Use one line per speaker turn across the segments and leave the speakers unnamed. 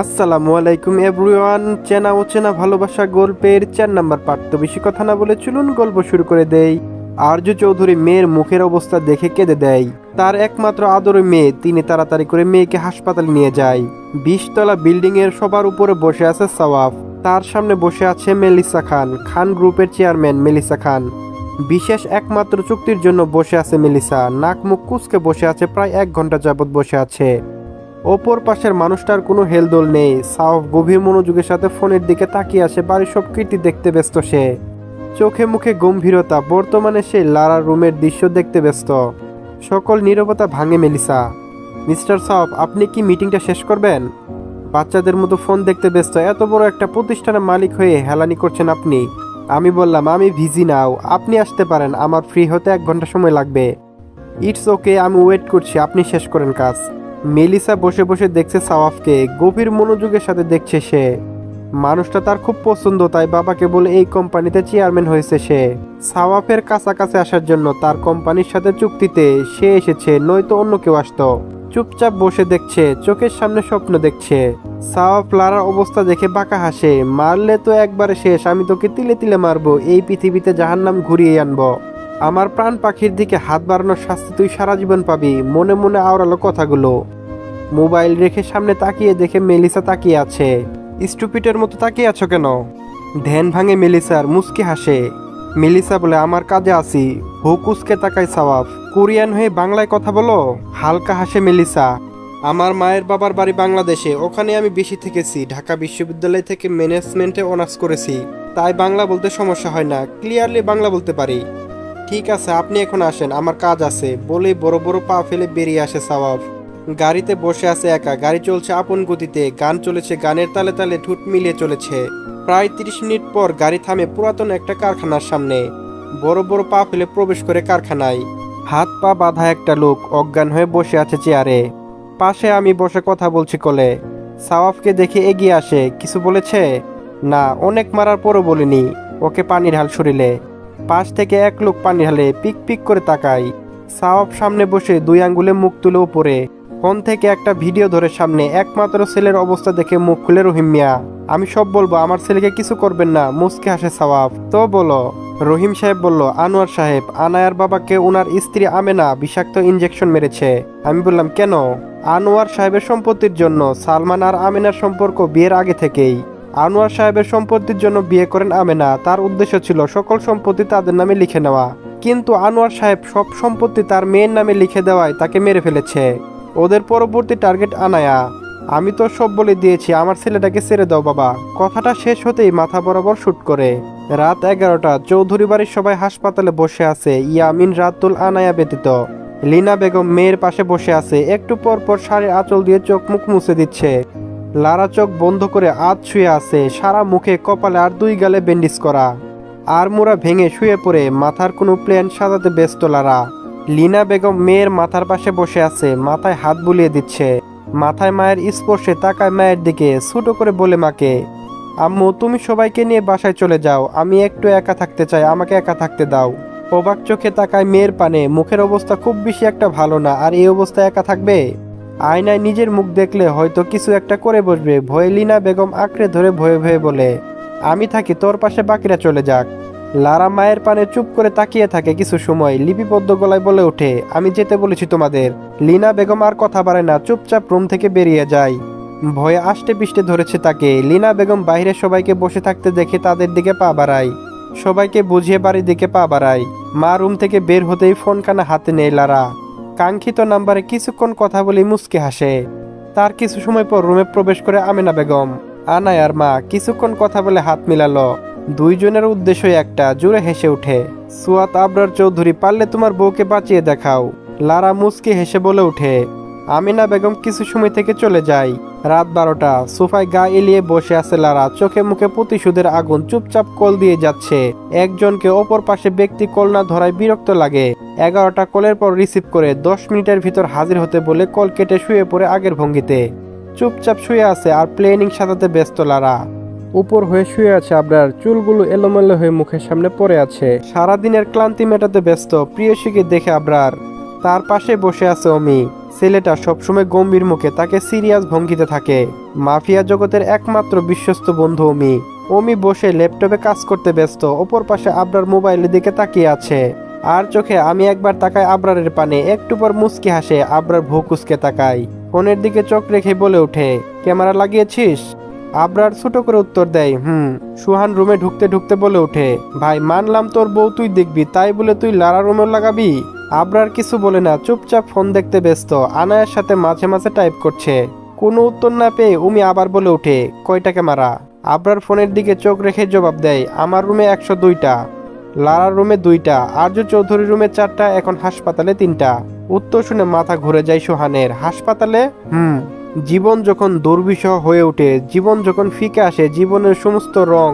আসসালামু আলাইকুম এভরিওয়ান। চেনা অচেনা ভালোবাসা গল্পের 4 নাম্বার পার্ট। তো বেশি কথা না বলে চলুন গল্প শুরু করে দেই। আরজু চৌধুরী মেয়ের মুখের অবস্থা দেখে কেঁদে দেয়। তার একমাত্র আদরে মেয়ে, তিনি তাড়াতাড়ি করে মেয়েকে হাসপাতালে নিয়ে যায়। 20 তলা বিল্ডিং এর সবার উপরে বসে আছে সওয়াফ। তার সামনে বসে আছে মেলিসা খান, খান গ্রুপের চেয়ারম্যান মেলিসা খান। বিশেষ একমাত্র চুক্তির জন্য বসে আছে মেলিসা, নাক মুখ কুচকে বসে আছে, প্রায় 1 ঘন্টা যাবৎ বসে আছে। অপর পাশের মানুষটার কোনো হেলদোল নেই। সাউফ গভীর মনোযোগের সাথে ফোনের দিকে তাকিয়ে আছে, বাড়ির সব কীর্তি দেখতে ব্যস্ত সে। চোখে মুখে গম্ভীরতা, বর্তমানে সে লারার রুমের দৃশ্য দেখতে ব্যস্ত। সকল নীরবতা ভাঙে মেলিসা। মিস্টার সাউফ, আপনি কি মিটিংটা শেষ করবেন? বাচ্চাদের মতো ফোন দেখতে ব্যস্ত। এত বড় একটা প্রতিষ্ঠানের মালিক হয়ে হেলানি করছেন আপনি। আমি বললাম আমি ভিজি নাও, আপনি আসতে পারেন, আমার ফ্রি হতে 1 ঘন্টা সময় লাগবে। ইটস ওকে, আমি ওয়েট করছি, আপনি শেষ করেন কাজ। মেলিসা বসে বসে দেখছে সাওয়াফকে, গভীর মনোযোগের সাথে দেখছে সে। মানুষটা তার খুব পছন্দ, তাই বাবাকে বলে এই কোম্পানিতে চেয়ারম্যান হয়েছে সে। সাওয়াফের কাছাকাছি আসার জন্য তার কোম্পানির সাথে চুক্তিতে সে এসেছে, নয়তো অন্য কেউ আসতো। চুপচাপ বসে দেখছে, চোখের সামনে স্বপ্ন দেখছে। সাওয়াফ লারার অবস্থা দেখে বাঁকা হাসে। মারলে তো একবারে শেষ, আমি তোকে তিলে তিলে মারবো, এই পৃথিবীতে জাহান্নাম ঘুরিয়ে আনবো। আমার প্রাণ পাখির দিকে হাত বাড়ানোর শাস্তি তুই সারা জীবন পাবি। মনে মনে আওড়ালো কথাগুলো। মোবাইল রেখে সামনে তাকিয়ে দেখে মেলিসা তাকিয়ে আছে। স্টুপিটের মতো তাকিয়ে আছো কেন? ধ্যান ভাঙে মেলিসার, মুচকি হাসে। মেলিসা বলে আমার কাজে আছি। হুকুসকে তাকায় সাওয়াফ। কোরিয়ান হয়ে বাংলায় কথা বলো? হালকা হাসে মেলিসা। আমার মায়ের বাবার বাড়ি বাংলাদেশে, ওখানে আমি বেশি থেকেছি। ঢাকা বিশ্ববিদ্যালয় থেকে ম্যানেজমেন্টে অনার্স করেছি, তাই বাংলা বলতে সমস্যা হয় না, ক্লিয়ারলি বাংলা বলতে পারি। ঠিক আছে, আপনি এখন আসেন, আমার কাজ আছে বলেই বড় বড় পা ফেলে বেরিয়ে আসে সাওয়াফ। গাড়িতে বসে আছে একা, গাড়ি চলছে আপন গতিতে, গান চলেছে গানের তালে তালে, ঠোঁট মিলিয়ে চলেছে। প্রায় 30 মিনিট পর গাড়ি থামে পুরাতন একটা কারখানার সামনে। বড় বড় পা ফেলে প্রবেশ করে কারখানায়। হাত পা বাঁধা একটা লোক অজ্ঞান হয়ে বসে আছে চেয়ারে। পাশে আমি বসে কথা বলছি কোলে। সাওয়াফকে দেখে এগিয়ে আসে। কিছু বলেছে? না, অনেক মারার পরও বলিনি। ওকে পানি ঢাল শরীরে। পাশ থেকে এক লোক পানি ঢালে, পিক পিক করে তাকাই। সাওয়াফ সামনে বসে 2 আঙ্গুলে মুখ তুলে উপরে। ফোন থেকে একটা ভিডিও ধরে সামনে। একমাত্র ছেলের অবস্থা দেখে মুখ খুলে রহিম মিয়া। আমি সব বলবো, আমার ছেলেকে কিছু করবেন না। মুচকে হাসে সাওয়াফ। তো বলো। রহিম সাহেব বলল, আনোয়ার সাহেব আনায়ার বাবাকে ওনার স্ত্রী আমেনা বিষাক্ত ইঞ্জেকশন মেরেছে। আমি বললাম কেন? আনোয়ার সাহেবের সম্পত্তির জন্য। সালমান আর আমেনার সম্পর্ক বিয়ের আগে থেকেই। আনোয়ার সাহেবের সম্পত্তির জন্য বিয়ে করেন আমেনা। তার উদ্দেশ্য ছিল সকল সম্পত্তি তাদের নামে লিখে নেওয়া, কিন্তু আনোয়ার সাহেব সব সম্পত্তি তার মেয়ের নামে লিখে দেওয়ায় তাকে মেরে ফেলেছে। ওদের পরবর্তী টার্গেট আনায়া। আমি তো সব বলে দিয়েছি, আমার ছেলেটাকে ছেড়ে দাও বাবা। কথাটা শেষ হতেই মাথা বরাবর শুট করে। রাত 11টা। চৌধুরী বাড়ির সবাই হাসপাতালে বসে আছে, ইয়ামিন, রাতুল, আনায়া ব্যতীত। লিনা বেগম মেয়ের পাশে বসে আছে, একটু পর পর শাড়ির আঁচল দিয়ে চোখ মুখ মুছে দিচ্ছে। লারা চোখ বন্ধ করে আধ শুয়ে আছে, সারা মুখে কপালে আর 2 গালে ব্যান্ডেজ করা। আর মোড়া ভেঙে শুয়ে পড়ে মাথার কোনো প্ল্যান সাজাতে ব্যস্ত লারা। লিনা বেগম মেয়ের মাথার পাশে বসে আছে, মাথায় হাত বুলিয়ে দিচ্ছে। মাথায় মায়ের স্পর্শে তাকায় মায়ের দিকে, ছোট করে বলে মাকে, আম্মু তুমি সবাইকে নিয়ে বাসায় চলে যাও, আমি একটু একা থাকতে চাই, আমাকে একা থাকতে দাও। অবাক চোখে তাকায় মেয়ের পানে। মুখের অবস্থা খুব বেশি একটা ভালো না, আর এই অবস্থায় একা থাকবে? আয়নায় নিজের মুখ দেখলে হয়তো কিছু একটা করে বসবে। ভয়ে লিনা বেগম আঁকড়ে ধরে ভয়ে ভয়ে বলে, আমি থাকি, তোর পাশে বাকিরা চলে যাক। লারা মায়ের পানে চুপ করে তাকিয়ে থাকে কিছু সময়, লিপিবদ্ধ গলায় বলে ওঠে, আমি যেতে বলেছি তোমাদের। লিনা বেগম আর কথা বাড়ায় না, চুপচাপ রুম থেকে বেরিয়ে যায়। ভয়ে আষ্টে পিষ্টে ধরেছে তাকে। লিনা বেগম বাইরে সবাইকে বসে থাকতে দেখে তাদের দিকে পা বাড়ায়, সবাইকে বুঝিয়ে বাড়ির দিকে পা বাড়ায়। মা রুম থেকে বের হতেই ফোনখানা হাতে নেয় লারা। কাঙ্ক্ষিত নাম্বারে কিছুক্ষণ কথা বলে মুচকে হাসে। তার কিছু সময় পর রুমে প্রবেশ করে আমেনা বেগম। আনায়ার মা কিছুক্ষণ কথা বলে হাত মিলালো। 2 জনের উদ্দেশ্যই একটা, জুড়ে হেসে উঠে, সুয়াত আবরার চৌধুরী, পারলে তোমার বউকে বাঁচিয়ে দেখাও। লারা মুচকে হেসে বলে উঠে। আমিনা বেগম কিছু সময় থেকে চলে যায়। রাত 12টা। সোফায় গা এলিয়ে বসে আছে লারা, চোখে মুখে প্রতিশোধের আগুন। চুপচাপ কল দিয়ে যাচ্ছে একজনকে, অপর পাশে ব্যক্তি কল না ধরায় বিরক্ত লাগে। 11টা কলের পর রিসিভ করে 10 মিনিটের ভিতর হাজির হতে বলে কল কেটে শুয়ে পড়ে আগের ভঙ্গিতে। চুপচাপ শুয়ে আছে আর প্ল্যানিং সাজাতে ব্যস্ত লারা। উপর হয়ে শুয়ে আছে আবরার, চুলগুলো এলোমেলো হয়ে মুখের সামনে পড়ে আছে। সারাদিনের ক্লান্তি মেটাতে ব্যস্ত। প্রিয়সীকে দেখে আবরার। তার পাশে বসে আছে অমি। ছেলেটা সবসময় গম্ভীর মুখে তাকে সিরিয়াস ভঙ্গিতে থাকে। মাফিয়া জগতের একমাত্র বিশ্বস্ত বন্ধু অমি। অমি বসে ল্যাপটপে কাজ করতে ব্যস্ত, অপর পাশে আবরার মোবাইলের দিকে তাকিয়ে আছে। আর চোখে আমি একবার তাকাই আবরারের পানে, একটু পর মুচকি হাসে। আবরার ভৌ কুচকে তাকাই, ফোনের দিকে চোখ রেখে বলে ওঠে, ক্যামেরা লাগিয়েছিস? আবরার ছোট করে উত্তর দেয়, সুহান রুমে ঢুকতে ঢুকতে বলে ওঠে, ভাই মানলাম তোর বউ তুই দেখবি, তাই বলে তুই লারা রুমেও লাগাবি? আবরার কিছু বলে না, চুপচাপ ফোন দেখতে ব্যস্ত। আনায়ার সাথে মাঝে মাঝে টাইপ করছে। কোনো উত্তর না পেয়ে উমি আবার বলে ওঠে, কয়টা ক্যামেরা? আবরার ফোনের দিকে চোখ রেখে জবাব দেয়, আমার রুমে 102টা, লারার রুমে 2টা, আর্য চৌধুরীর রুমে 4টা, এখন হাসপাতালে 3টা। উত্তর শুনে মাথা ঘুরে যায় সোহানের। হাসপাতালে? জীবন যখন দুর্বিষহ হয়ে ওঠে, জীবন যখন ফিকে আসে জীবনের সমস্ত রং,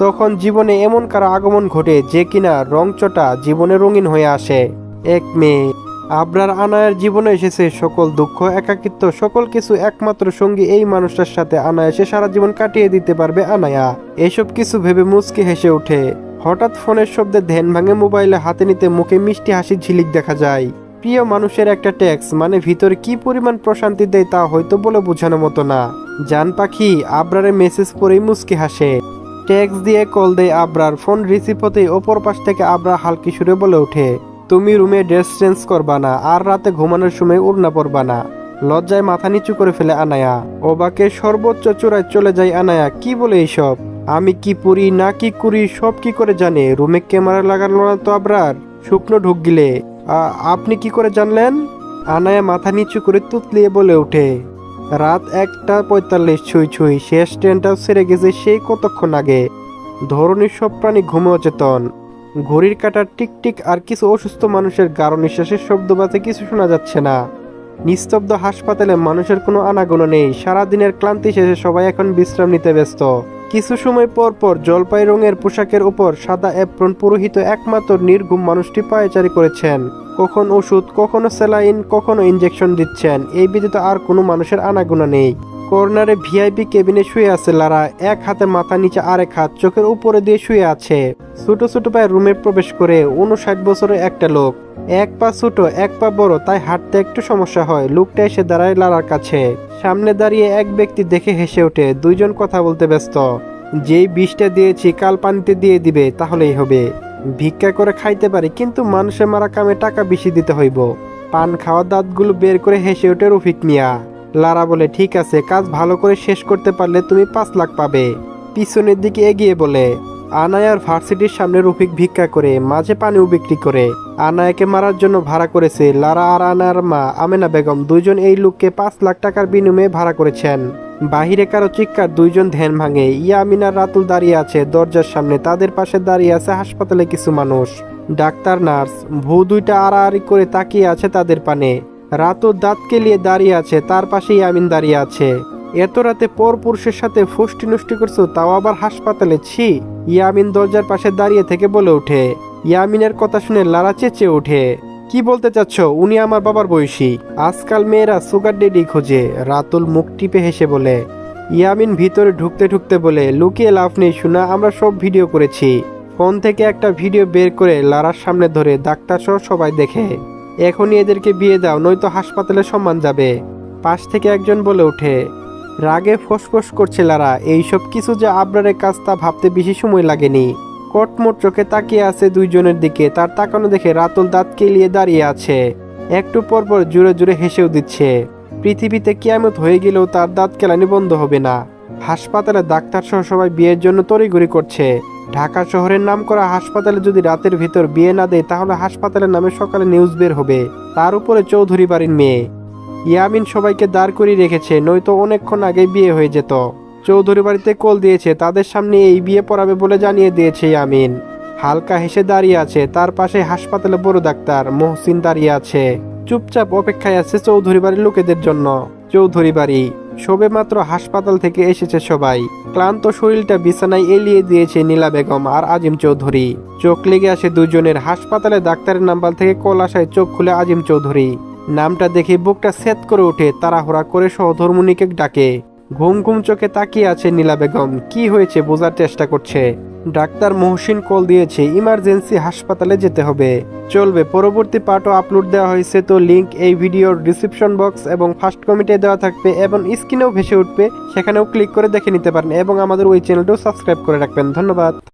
তখন জীবনে এমন কারো আগমন ঘটে যে কিনা রংচটা জীবনে রঙিন হয়ে আসে। এক মেয়ে। আবরার আনায়ার জীবনে এসেছে সকল দুঃখ, একাকিত্ব, সকল কিছু। একমাত্র সঙ্গী এই মানুষটার সাথে আনায়াসে সারা জীবন কাটিয়ে দিতে পারবে আনায়া। এসব কিছু ভেবে মুচকি হেসে ওঠে। হঠাৎ ফোনের শব্দে ধ্যান ভাঙে, মোবাইলে হাতে নিতে মুখে মিষ্টি হাসি ঝিলিক দেখা যায়। প্রিয় মানুষের একটা টেক্সট মানে ভিতরে কি পরিমাণ প্রশান্তি দেয় তা হয়তো বলে বোঝানো মতো না। জান পাখি আবরারে মেসেজ পড়েই মুচকি হাসে। টেক্সট দিয়ে কল দেয় আবরার। ফোন রিসিভ হতেই অপর পাশ থেকে আবরার হালকি সুরে বলে ওঠে, তুমি রুমে ড্রেস চেঞ্জ করবা না, আর রাতে ঘুমানোর সময় ওড়না পরবা না। লজ্জায় মাথা নিচু করে ফেলে আনায়া। অবাকে সর্বোচ্চ চূড়ায় চলে যায় আনায়া। কি বলে এইসব? আমি কি পড়ি না কি করি সব কি করে জানে? রুমে ক্যামেরা লাগানো না তো আবরার? শুকনো ঢুক গিলে আপনি কি করে জানলেন? আনায়া মাথা নিচু করে তুতলিয়ে বলে ওঠে, রাত 1:45 ছুঁই ছুঁই, শেষ ট্রেনটাও ছেড়ে গেছে সেই কতক্ষণ আগে। ধরনের সব প্রাণী ঘুমে অচেতন। ঘড়ির কাঁটার টিকটিক আর কিছু অসুস্থ মানুষের গাঢ় নিঃশ্বাসের শব্দ বাজে, কিছু শোনা যাচ্ছে না। নিস্তব্ধ হাসপাতালে মানুষের কোনো আনাগোনা নেই। সারাদিনের ক্লান্তি শেষে সবাই এখন বিশ্রাম নিতে ব্যস্ত। কিছু সময় পর পর জলপাই রঙের পোশাকের উপর সাদা অ্যাপ্রন পুরোহিত একমাত্র নির্ঘুম মানুষটি পায়চারি করেছেন। কখন ওষুধ, কখনো স্যালাইন, কখনো ইঞ্জেকশন দিচ্ছেন। এই ব্যতীত আর কোনো মানুষের আনাগোনা নেই। কর্নারে ভিআইপি কেবিনে শুয়ে আছে লারা। এক হাতে মাথা নিচে, আরেক হাত চোখের উপরে দিয়ে শুয়ে আছে। ছোট ছোট পায়ে রুমে প্রবেশ করে 59 বছরের একটা লোক। এক পা ছোট, এক পা বড়, তাই হাঁটতে একটু সমস্যা হয়। লোকটা এসে দাঁড়ায় লারার কাছে। সামনে দাঁড়িয়ে এক ব্যক্তি দেখে হেসে ওঠে। দুইজন কথা বলতে ব্যস্ত। যেই বিষটা দিয়েছি কাল পানিতে দিয়ে দিবে, তাহলেই হবে। ভিক্ষা করে খাইতে পারি, কিন্তু মানুষের মারা কামে টাকা বেশি দিতে হইব। পান খাওয়া দাঁতগুলো বের করে হেসে ওঠে রফিক মিয়া। লারা বলে, ঠিক আছে, কাজ ভালো করে শেষ করতে পারলে তুমি 5 লাখ পাবে। পিছনের দিকে এগিয়ে বলে, আনায়ার ভার্সিটির সামনে রফিক ভিক্ষা করে, মাঝে পানিও বিক্রি করে। আনায়াকে মারার জন্য ভাড়া করেছে লারা আর আনায়ার মা আমেনা বেগম। দুইজন এই লোককে 5 লাখ টাকার বিনিময়ে ভাড়া করেছেন। বাহিরে কারো চিৎকার, দুইজন ধ্যান ভাঙে। ইয়ামিন আর রাতুল দাঁড়িয়ে আছে দরজার সামনে। তাদের পাশে দাঁড়িয়ে আছে হাসপাতালে কিছু মানুষ, ডাক্তার, নার্স। ভূ দুইটা আড়াআড়ি করে তাকিয়ে আছে তাদের পানে। রাতুল দাঁত কেলিয়ে দাঁড়িয়ে আছে, তার পাশে ইয়ামিন দাঁড়িয়ে আছে। এত রাতে পর পুরুষের সাথে ফুষ্টি নষ্টি করছো, তাও আবার হাসপাতালে? ছি! ইয়ামিন দরজার পাশে দাঁড়িয়ে থেকে বলে ওঠে। ইয়ামিনের কথা শুনে লারা চেঁচিয়ে ওঠে, কি বলতে চাচ্ছ? উনি আমার বাবার বয়সী। আজকাল মেয়েরা সুগার ডেডি খোঁজে। রাতুল মুখ টিপে হেসে বলে। ইয়ামিন ভিতরে ঢুকতে ঢুকতে বলে, লুকিয়ে লাভ নেই শোনা, আমরা সব ভিডিও করেছি। ফোন থেকে একটা ভিডিও বের করে লারার সামনে ধরে ডাক্তার সহ সবাই দেখে। এখনই এদেরকে বিয়ে দাও, নয়তো হাসপাতালে সম্মান যাবে। পাশ থেকে একজন বলে ওঠে। রাগে ফোঁস করছে লারা। এইসব কিছু যে আবরারের কাজ তা ভাবতে বেশি সময় লাগেনি। কটমট চোখে তাকিয়ে আছে দুইজনের দিকে। তার তাকানো দেখে রাতুল দাঁত কেলিয়ে দাঁড়িয়ে আছে। একটু পর পর জোরে জোরে হেসেও দিচ্ছে। পৃথিবীতে কিয়ামত হয়ে গেলেও তার দাঁত কেলানি বন্ধ হবে না। হাসপাতালে ডাক্তার সহ সবাই বিয়ের জন্য তড়িঘড়ি করছে। ঢাকা শহরের নাম করা হাসপাতালে যদি রাতের ভিতর বিয়ে না দেয়, তাহলে হাসপাতালের নামে সকালে নিউজ বের হবে। তার উপরে চৌধুরী বাড়ির মেয়ে। ইয়ামিন সবাইকে দাঁড় করিয়ে রেখেছে, নয়তো অনেকক্ষণ আগে বিয়ে হয়ে যেত। চৌধুরী বাড়িতে কল দিয়েছে, তাদের সামনে এই বিয়ে পড়াবে বলে জানিয়ে দিয়েছে ইয়ামিন। হালকা হেসে দাঁড়িয়ে আছে। তার পাশে হাসপাতালে বড় ডাক্তার মহসিন দাঁড়িয়ে আছে। চুপচাপ অপেক্ষায় আছে চৌধুরী বাড়ির লোকেদের জন্য। চৌধুরী বাড়ি সবে মাত্র হাসপাতাল থেকে এসেছে সবাই। ক্লান্ত শরীরটা বিছানায় এলিয়ে দিয়েছে নীলা বেগম আর আজিম চৌধুরী। চোখ লেগে আসে দুজনের। হাসপাতালে ডাক্তারের নাম্বার থেকে কল আসায় চোখ খুলে আজিম চৌধুরী। নামটা দেখে বুকটা সেট করে ওঠে। তাড়াহুড়া করে সহধর্মিণীকে ডাকে। ঘুম ঘুম চোখে তাকিয়ে আছে নীলা বেগম। কি হয়েছে বোঝার চেষ্টা করছে। ডাক্তার মহসিন কল দিয়েছে, ইমার্জেন্সি হাসপাতালে যেতে হবে। চলবে, পরবর্তী পার্টও আপলোড দেওয়া হয়েছে, তো লিংক এই ভিডিওর ডিসক্রিপশন বক্স এবং ফার্স্ট কমেন্টে দেওয়া থাকবে এবং স্ক্রিনেও ভেসে উঠবে, সেখানেও ক্লিক করে দেখে নিতে পারেন এবং আমাদের ওই চ্যানেলটাও সাবস্ক্রাইব করে রাখবেন। ধন্যবাদ।